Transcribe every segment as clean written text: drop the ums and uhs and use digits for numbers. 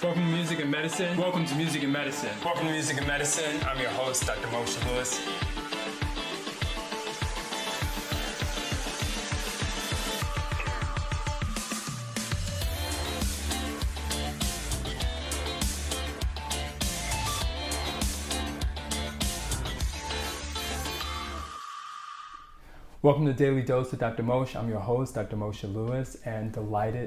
Welcome to Music and Medicine. Welcome to Music and Medicine. Welcome to Music and Medicine. I'm your host, Dr. Moshe Lewis. Welcome to Daily Dose with Dr. Moshe. I'm your host, Dr. Moshe Lewis, and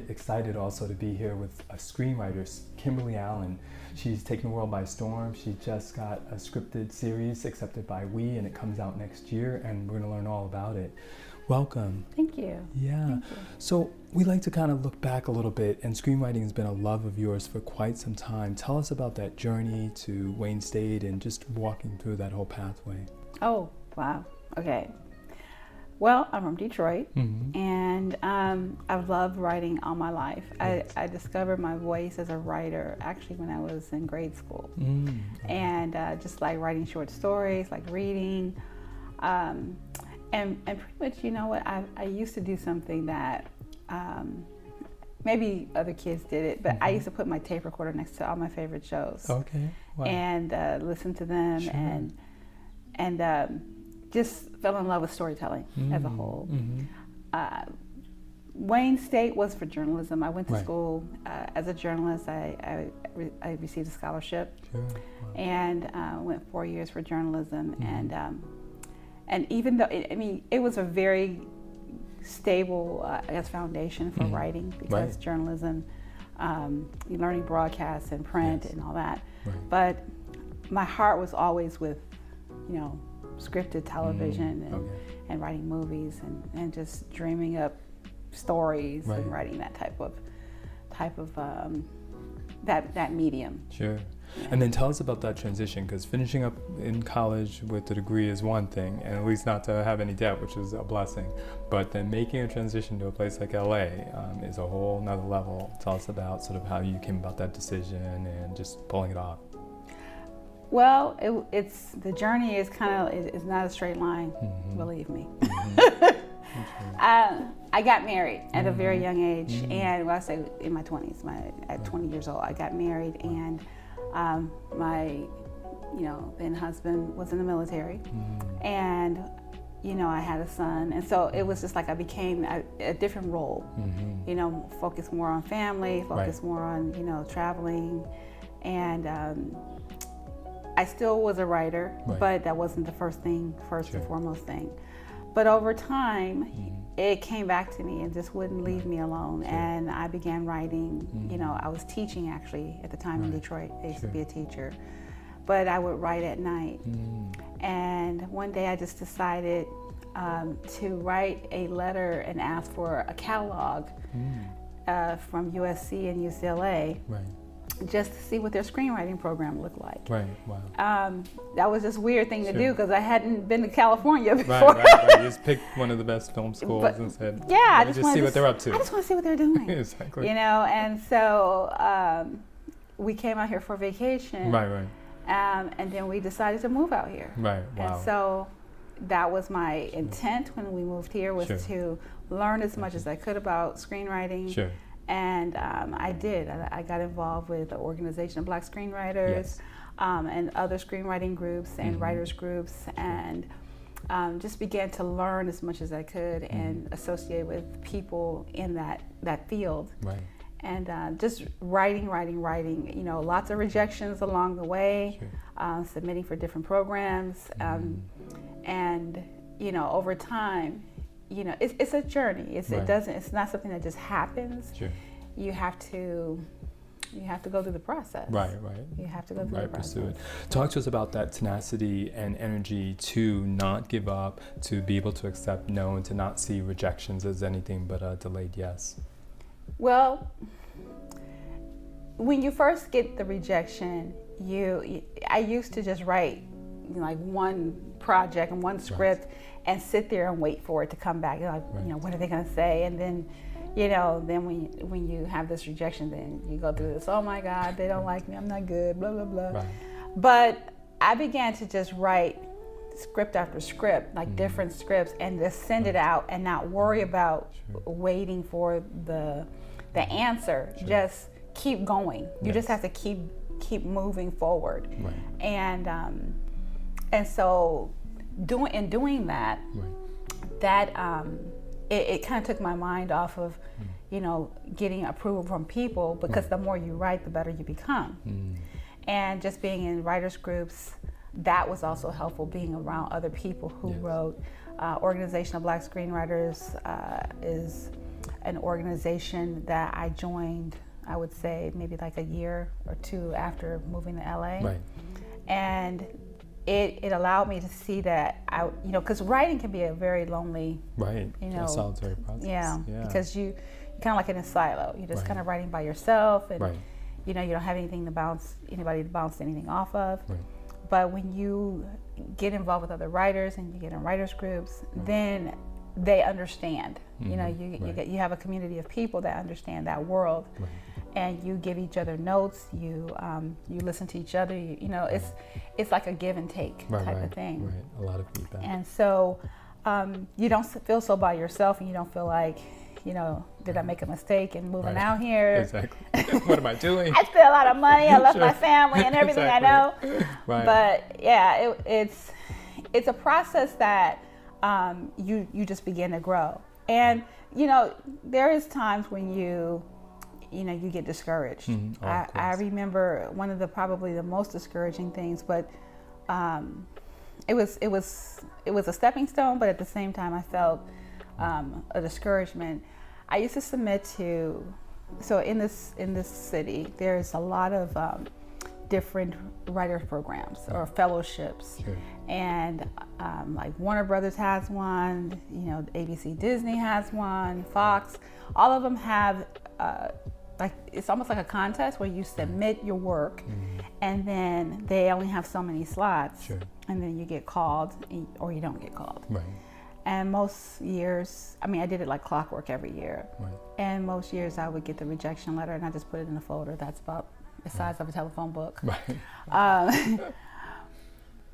excited also to be here with a screenwriter, Kimberly Allen. She's taking the world by storm. She just got a scripted series accepted by We, and it comes out next year, and we're going to learn all about it. Welcome. Thank you. Yeah. Thank you. So we like to kind of look back a little bit, and screenwriting has been a love of yours for quite some time. Tell us about that journey to Wayne State and just walking through that whole pathway. Oh, wow. Okay. Well, I'm from Detroit, and I've loved writing all my life. I discovered my voice as a writer actually when I was in grade school, and just like writing short stories, like reading, and pretty much, you know what, I used to do something that maybe other kids did it, but I used to put my tape recorder next to all my favorite shows, Wow. and listen to them, Sure. and just fell in love with storytelling as a whole. Wayne State was for journalism. I went to school as a journalist. I received a scholarship, and went 4 years for journalism. And even though it was a very stable, foundation for writing, because journalism, you're learning broadcast and print and all that. But my heart was always with, scripted television and writing movies and just dreaming up stories and writing that type of that medium. Sure. Yeah. And then tell us about that transition, because finishing up in college with a degree is one thing, and at least not to have any debt, which is a blessing. But then making a transition to a place like LA is a whole nother level. Tell us about sort of how you came about that decision and just pulling it off. Well, it's the journey is it's not a straight line, believe me. I got married at a very young age, and I say in my 20s. At 20 years old, I got married, and my then husband was in the military, and I had a son, and so it was just like I became a different role. Focus more on family, focus more on traveling, and I still was a writer, but that wasn't the first and foremost thing. But over time, it came back to me and just wouldn't leave me alone. And I began writing. I was teaching actually at the time in Detroit. I used to be a teacher, but I would write at night. And one day I just decided to write a letter and ask for a catalog from USC and UCLA. Just to see what their screenwriting program looked like. That was just a weird thing to do, because I hadn't been to California before. You just picked one of the best film schools and said, I just see what they're up to. I just want to see what they're doing. Exactly. And so we came out here for vacation. And then we decided to move out here. And so that was my intent when we moved here, was to learn as much as I could about screenwriting. And I did. I got involved with the Organization of Black Screenwriters and other screenwriting groups and writers groups, and just began to learn as much as I could and associate with people in that field. And just writing, lots of rejections along the way, submitting for different programs, and over time, it's a journey. It's not something that just happens. You have to go through the process. You have to go through the process. Pursue it. Talk to us about that tenacity and energy to not give up, to be able to accept no, and to not see rejections as anything but a delayed yes. Well, when you first get the rejection, I used to just write like one project and one script and sit there and wait for it to come back. What are they going to say? And then, then when you have this rejection, then you go through this, oh my God, they don't like me, I'm not good, blah, blah, blah. But I began to just write script after script, like different scripts, and just send it out and not worry about waiting for the answer. Just keep going. You just have to keep moving forward. Right. And so doing that, it kind of took my mind off of, getting approval from people, because the more you write, the better you become. And just being in writers groups, that was also helpful, being around other people who wrote. Organization of Black Screenwriters is an organization that I joined, I would say maybe like a year or two after moving to LA. Right. And it allowed me to see that because writing can be a very lonely, a solitary process. Yeah, because you kind of like in a silo. You're just kind of writing by yourself, and you don't have anybody to bounce anything off of. Right. But when you get involved with other writers and you get in writers groups, then they understand. You have a community of people that understand that world, and you give each other notes. You listen to each other. It's like a give and take type of thing. Right, a lot of feedback. And so you don't feel so by yourself, and you don't feel like, did I make a mistake in moving out here? Exactly. What am I doing? I spent a lot of money. I left my family and everything I know. Right. But yeah, it's a process that you just begin to grow. And there is times when you get discouraged. I remember one of probably the most discouraging things, but it was a stepping stone. But at the same time, I felt a discouragement. I used to submit to, so in this city, there's a lot of different writer programs or fellowships. Sure. And like Warner Brothers has one, ABC Disney has one, Fox, all of them have it's almost like a contest where you submit your work, and then they only have so many slots, and then you get called or you don't get called. Right. And most years, I did it like clockwork every year. Right. And most years I would get the rejection letter, and I just put it in a folder that's about the size of a telephone book. Right.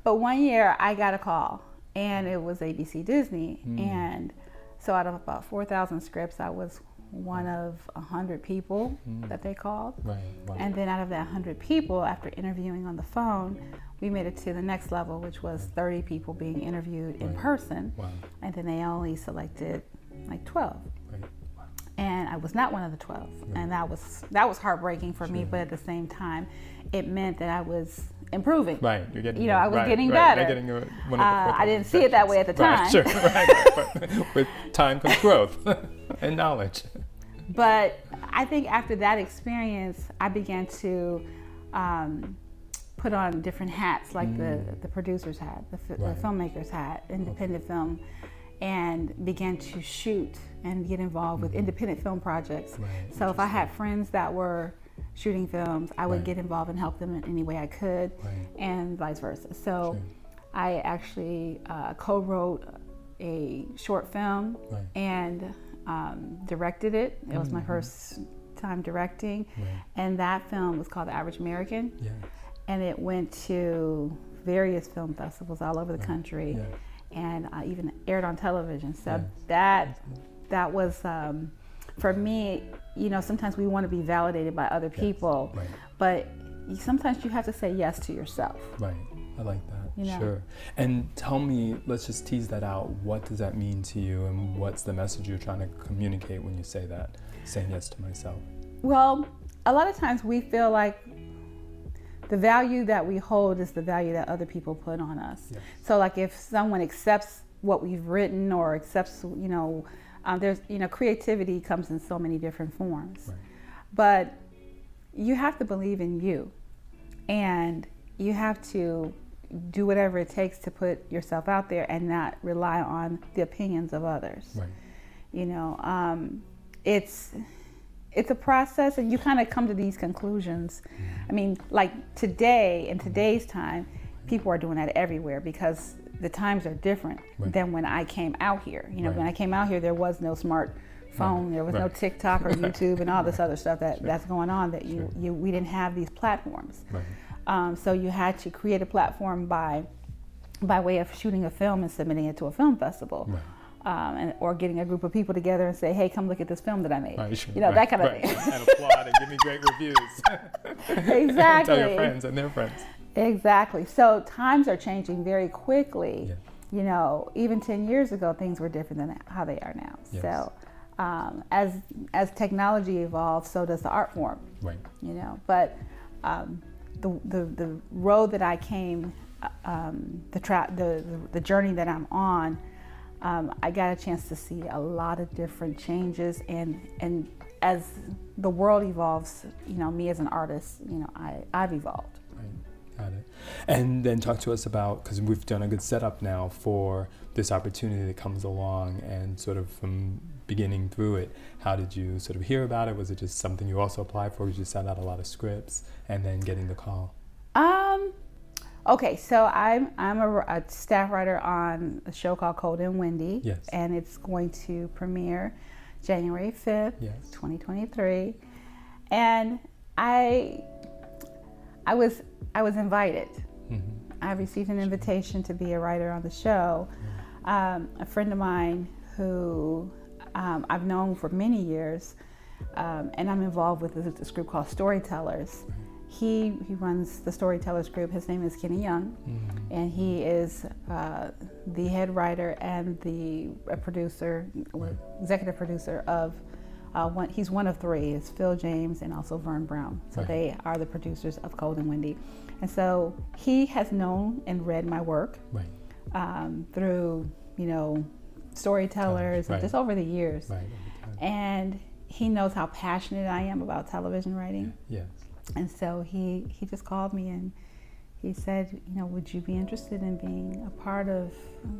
But one year I got a call, and it was ABC Disney. And so out of about 4,000 scripts, I was one of 100 people that they called. Right. Wow. And then out of that 100 people, after interviewing on the phone, we made it to the next level, which was 30 people being interviewed in person. Wow. And then they only selected like 12. Right. Wow. And I was not one of the 12. Right. And that was heartbreaking for me, but at the same time, it meant that I was improving. Right, you're getting. I was getting better. Getting one of the I didn't see it that way at the time. Right, sure. But with time comes growth and knowledge. But I think after that experience, I began to put on different hats, like the producers hat, the filmmakers hat, independent film, and began to shoot and get involved with independent film projects. Right. So if I had friends that were shooting films, I would get involved and help them in any way I could, and vice versa. So I actually co-wrote a short film and directed it. It was my first time directing, and that film was called The Average American. Yes. And it went to various film festivals all over the country, and even aired on television. So that was, for me, sometimes we want to be validated by other people, but sometimes you have to say yes to yourself. Right, I like that. Sure. And tell me, let's just tease that out. What does that mean to you, and what's the message you're trying to communicate when you say that, saying yes to myself? Well, a lot of times we feel like the value that we hold is the value that other people put on us. Yes. So like if someone accepts what we've written or accepts, there's, creativity comes in so many different forms. Right. But you have to believe in you, and you have to do whatever it takes to put yourself out there and not rely on the opinions of others. Right. It's a process, and you kind of come to these conclusions. I mean, like today, in today's time, people are doing that everywhere because the times are different than when I came out here. When I came out here, there was no smartphone, there was no TikTok or YouTube and all this other stuff that's going on that we didn't have these platforms. So you had to create a platform by way of shooting a film and submitting it to a film festival. or getting a group of people together and say, hey, come look at this film that I made. Right, sure, that kind of thing. And applaud and give me great reviews. Exactly. Tell your friends and their friends. Exactly. So times are changing very quickly. Yeah. Even 10 years ago, things were different than how they are now. Yes. So as technology evolves, so does the art form. Right. But the road that I came, the journey that I'm on, I got a chance to see a lot of different changes, and as the world evolves, me as an artist, I've evolved. Right, got it. And then talk to us about, because we've done a good setup now for this opportunity that comes along, and sort of from beginning through it, how did you sort of hear about it? Was it just something you also applied for? Did you send out a lot of scripts and then getting the call? Okay, so I'm a staff writer on a show called KOLD and Wendy. Yes. And it's going to premiere January 5th, yes. 2023. And I was invited. Mm-hmm. I received an invitation to be a writer on the show. A friend of mine who I've known for many years, and I'm involved with this group called Storytellers. Right. He runs the Storytellers group. His name is Kenny Young, mm-hmm. and he is the head writer and the producer, right. executive producer of he's one of three. It's Phil James and also Vern Brown. So right. they are the producers of KOLD and Wendy. And so he has known and read my work right. Through, Storytellers, right. and just over the years. Right. And he knows how passionate I am about television writing. Yes. And so he just called me and he said, would you be interested in being a part of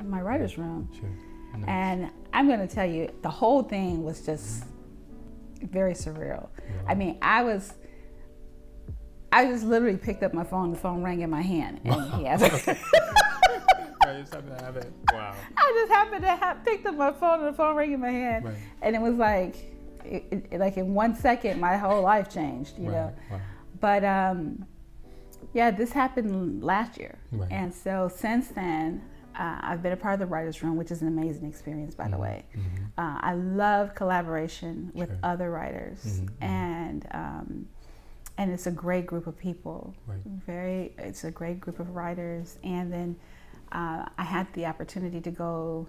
my writer's room? Sure. Nice. And I'm going to tell you, the whole thing was just very surreal. Yeah. I mean, I just literally picked up my phone, the phone rang in my hand, and he asked me. You just happened to have it. Wow. I just happened to have picked up my phone and the phone rang in my hand. Right. And it was like in 1 second, my whole life changed, you know. Wow. But this happened last year. Right. And so since then, I've been a part of the writer's room, which is an amazing experience, by mm-hmm. the way. Mm-hmm. I love collaboration with sure. other writers. Mm-hmm. And it's a great group of people. Right. It's a great group of writers. And then I had the opportunity to go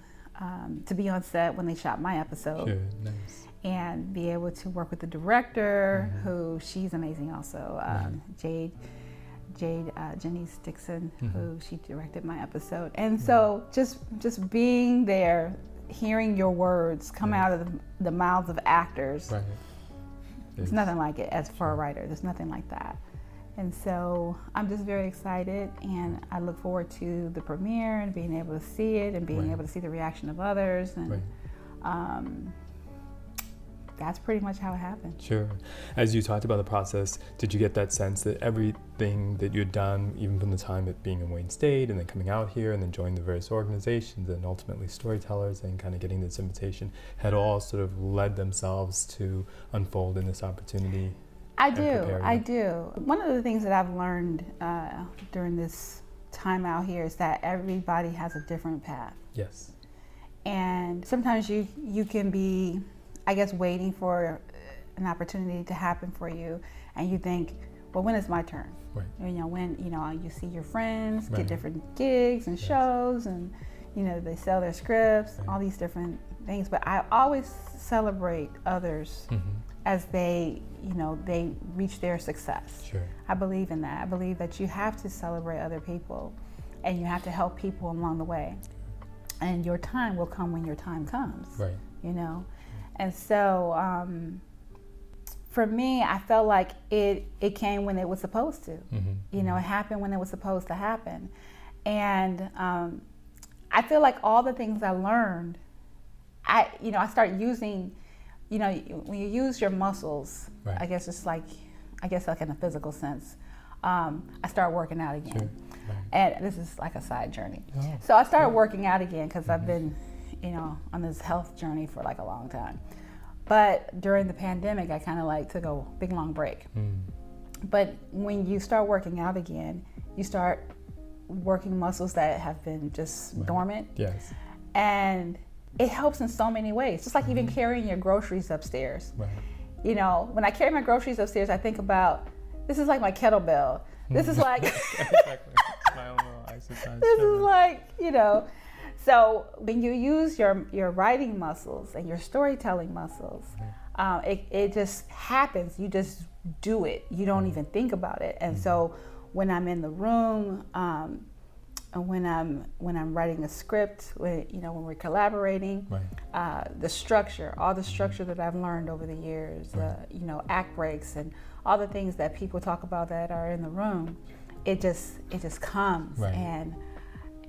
to be on set when they shot my episode. Sure. Nice. And be able to work with the director, mm-hmm. who she's amazing also, Jade Janice Dixon, mm-hmm. who she directed my episode. And mm-hmm. so just being there, hearing your words come out of the mouths of actors, right. It's nothing like it as for a writer. There's nothing like that. And so I'm just very excited, and I look forward to the premiere and being able to see it and being right. able to see the reaction of others. And right. That's pretty much how it happened. Sure. As you talked about the process, did you get that sense that everything that you'd done, even from the time of being in Wayne State and then coming out here and then joining the various organizations and ultimately Storytellers and kind of getting this invitation, had all sort of led themselves to unfold in this opportunity? I do. One of the things that I've learned during this time out here is that everybody has a different path. Yes. And sometimes you can be, I guess, waiting for an opportunity to happen for you, and you think, well, when is my turn? Right. When you see your friends right. get different gigs and yes. shows, and they sell their scripts, right. all these different things. But I always celebrate others mm-hmm. as they reach their success. Sure. I believe in that. I believe that you have to celebrate other people, and you have to help people along the way. And your time will come when your time comes. Right. And so for me, I felt like it came when it was supposed to. Mm-hmm. It happened when it was supposed to happen. And I feel like all the things I learned, I start using, when you use your muscles, right. I guess like in a physical sense, I start working out again. Sure. Right. And this is like a side journey. Oh, so I started working out again because mm-hmm. I've been on this health journey for like a long time. But during the pandemic, I kind of took a big long break. Mm. But when you start working out again, you start working muscles that have been just right. dormant. Yes. And it helps in so many ways. Just like even carrying your groceries upstairs. Right. You know, when I carry my groceries upstairs, I think about, this is like my kettlebell. This is like, Exactly. My own little exercise. this is like, you know. So when you use your writing muscles and your storytelling muscles, it just happens. You just do it. You don't even think about it. And so when I'm in the room, when I'm writing a script, when we're collaborating, the structure, all the structure that I've learned over the years, act breaks and all the things that people talk about that are in the room, it just comes, and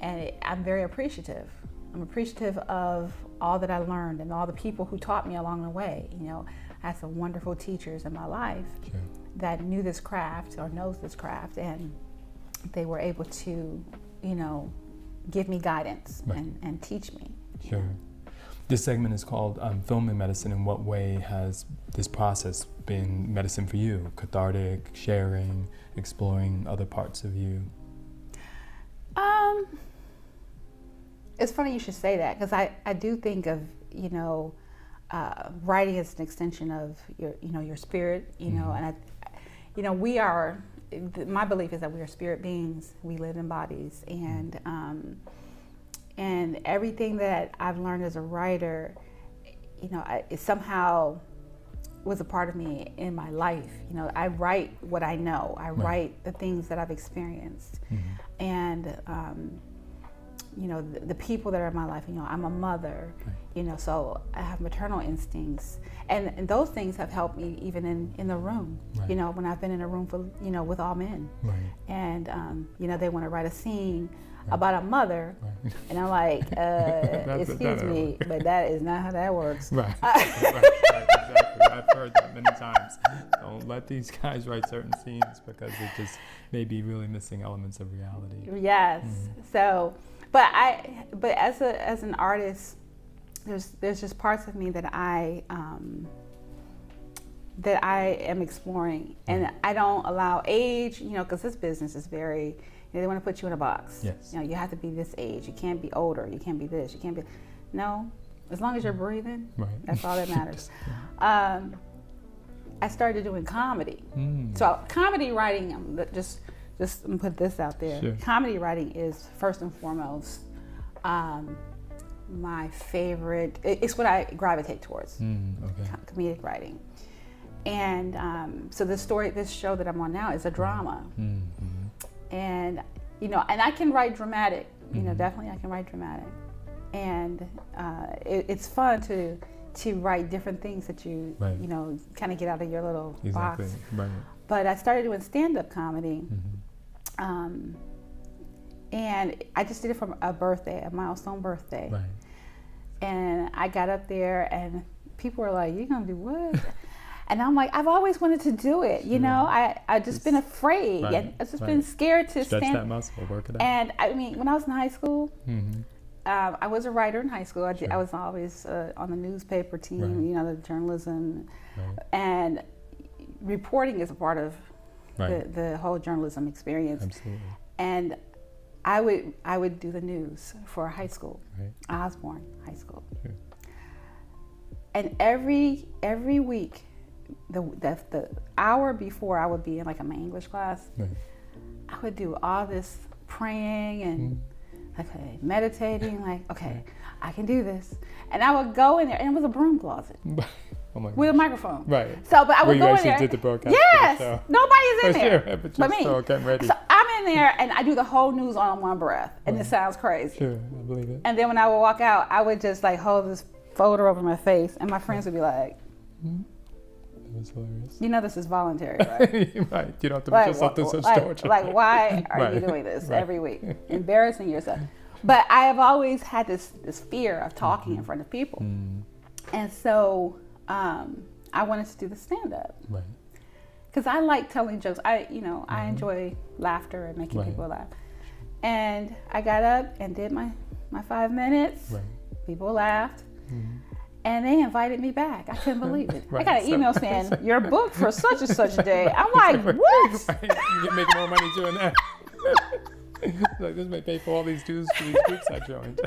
I'm very appreciative. I'm appreciative of all that I learned and all the people who taught me along the way. You know, I had some wonderful teachers in my life that knew this craft or knows this craft, and they were able to, give me guidance and teach me. Sure. This segment is called Film and Medicine. In what way has this process been medicine for you? Cathartic, sharing, exploring other parts of you? It's funny you should say that, because I do think of, writing as an extension of your spirit, and we are, my belief is that we are spirit beings. We live in bodies, and everything that I've learned as a writer, it somehow was a part of me in my life. I write what I know. I write the things that I've experienced, and the people that are in my life. I'm a mother, so I have maternal instincts, and those things have helped me even in the room. When I've been in a room for with all men, and they want to write a scene about a mother, and I'm like, excuse me, but that is not how that works. Right, exactly. I've heard that many times. Don't let these guys write certain scenes because it just may be really missing elements of reality. Yes. So, but as an artist, there's just parts of me that I am exploring, and I don't allow age, because this business is very. They want to put you in a box. Yes. You have to be this age. You can't be older. You can't be this. You can't be. No, as long as you're breathing, that's all that matters. I started doing comedy. So comedy writing, just put this out there. Sure. Comedy writing is first and foremost my favorite. It's what I gravitate towards. Comedic writing. And so this show that I'm on now is a drama. And and I can write dramatic. Definitely I can write dramatic. And it's fun to write different things that you kind of get out of your little box. Right. But I started doing stand-up comedy, and I just did it for a birthday, a milestone birthday. Right. And I got up there, and people were like, "You're gonna do what?" And I'm like, I've always wanted to do it, I just been afraid, and I've just been scared to stretch stand. that muscle, work it out. And I mean, when I was in high school, I was a writer in high school. I was always on the newspaper team, the journalism, and reporting is a part of the whole journalism experience. Absolutely. And I would do the news for high school, Osborne High School, and every week. The hour before I would be in my English class, I would do all this praying and meditating, I can do this. And I would go in there, and it was a broom closet with a microphone. Right. So, but I would go in there. Did the broadcast. Yes. Nobody's in there. Sure, but me. Getting ready. So I'm in there, and I do the whole news on one breath, and it sounds crazy. Sure, I believe it. And then when I would walk out, I would just hold this folder over my face, and my friends would be like, That was hilarious. this is voluntary, right? Right. You don't have to put yourself through such torture. Why are you doing this every week? Embarrassing yourself. But I have always had this fear of talking in front of people. And so I wanted to do the stand-up. Right. Because I like telling jokes. I enjoy laughter and making people laugh. And I got up and did my 5 minutes. Right. People laughed. And they invited me back. I couldn't believe it. I got an email saying, "You're booked for such and such a day." I'm like, what? You're making more money doing that. This may pay for all these dues for these groups I joined.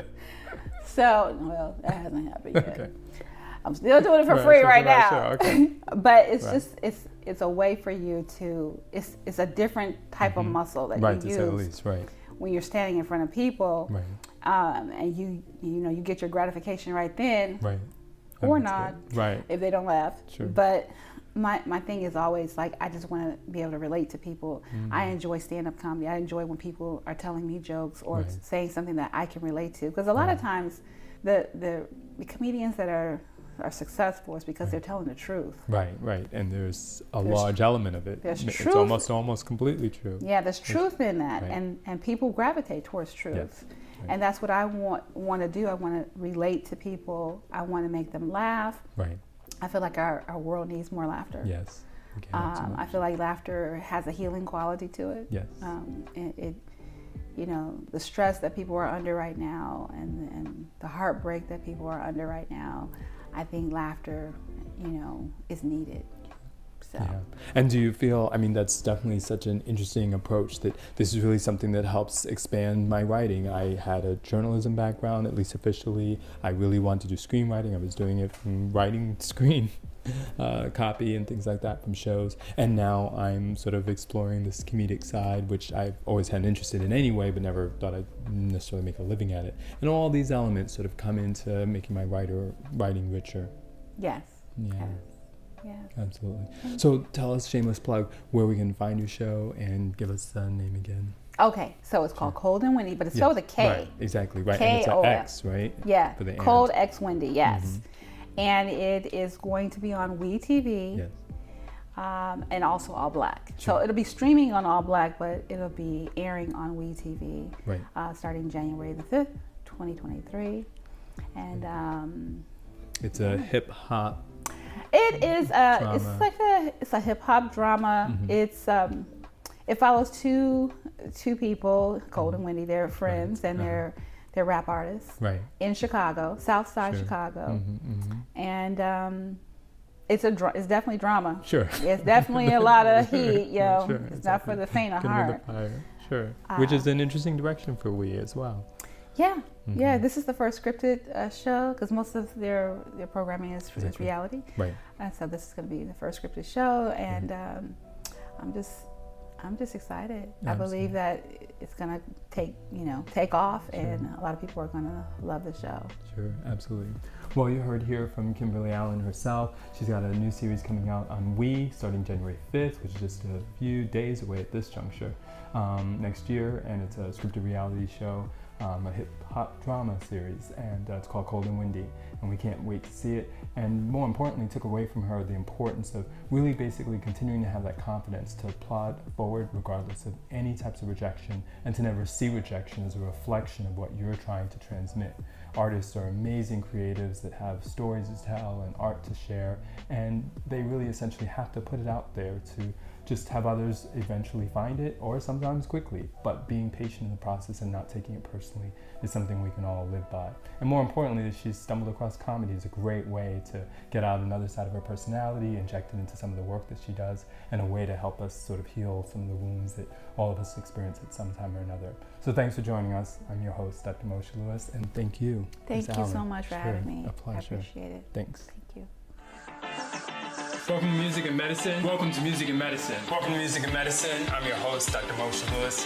So, well, that hasn't happened yet. Okay. I'm still doing it for free right now. Sure, okay. But it's just it's a way for you to it's a different type of muscle that Right, you to use say the least, right. when you're standing in front of people. Right. And you get your gratification right then, Right. or That's not, good. Right. if they don't laugh. Sure. But my thing is always like, I just want to be able to relate to people. I enjoy stand-up comedy. I enjoy when people are telling me jokes or Right. saying something that I can relate to. Because a lot of times, the comedians that are successful is because they're telling the truth. Right, right. And there's a large element of it. There's It's truth. almost completely true. Yeah, there's truth in that, Right. and people gravitate towards truth. Yes. Right. And that's what I want to do. I want to relate to people. I want to make them laugh. Right. I feel like our world needs more laughter. Yes. Okay, absolutely. I feel like laughter has a healing quality to it. Yes. It the stress that people are under right now, and the heartbreak that people are under right now, I think laughter, is needed. So. Yeah. And do you feel, I mean, that's definitely such an interesting approach, that this is really something that helps expand my writing. I had a journalism background, at least officially. I really wanted to do screenwriting. I was doing it from writing screen copy and things like that from shows. And now I'm sort of exploring this comedic side, which I've always had an interest in anyway, but never thought I'd necessarily make a living at it. And all these elements sort of come into making my writing richer. Yes. Yeah. Yes. Yeah. Absolutely. So tell us, shameless plug, where we can find your show, and give us the name again. Okay, so it's called KOLD and Wendy, but it's spelled with a K. Right, exactly, right. K-O-L. And it's an X, right? Yeah, For the KOLD and. X Wendy, yes. And it is going to be on WeTV. Yes. And also AllBlk. Sure. So it'll be streaming on AllBlk, but it'll be airing on WeTV Right. starting January the 5th, 2023. And It's a hip hop. it is it's a hip hop drama. It's it follows two people, KOLD and Wendy. They're friends, and they're rap artists Right. in Chicago, South Side Sure. Chicago. And it's definitely drama. Sure. It's definitely a lot of heat, Sure, It's not for the faint of heart. Sure. Which is an interesting direction for We as well. Yeah, yeah. This is the first scripted show, because most of their programming is reality. Right. So this is going to be the first scripted show, and I'm just excited. Absolutely. I believe that it's going to take off, and a lot of people are going to love the show. Sure, absolutely. Well, you heard here from Kimberly Allen herself. She's got a new series coming out on We starting January 5th, which is just a few days away at this juncture, next year, and it's a scripted reality show. A hip-hop drama series, and it's called KOLD and Wendy, and we can't wait to see it. And more importantly, took away from her the importance of really basically continuing to have that confidence to plod forward regardless of any types of rejection, and to never see rejection as a reflection of what you're trying to transmit. Artists are amazing creatives that have stories to tell and art to share, and they really essentially have to put it out there to just have others eventually find it, or sometimes quickly. But being patient in the process and not taking it personally is something we can all live by. And more importantly, that she's stumbled across comedy is a great way to get out another side of her personality, inject it into some of the work that she does, and a way to help us sort of heal some of the wounds that all of us experience at some time or another. So thanks for joining us. I'm your host, Dr. Moshe Lewis, and thank you. Thank Ms. you Allen. so much for having me. A pleasure. I appreciate it. Thanks. Thank you. Welcome to Music and Medicine. Welcome to Music and Medicine. Welcome to Music and Medicine. I'm your host, Dr. Moshe Lewis.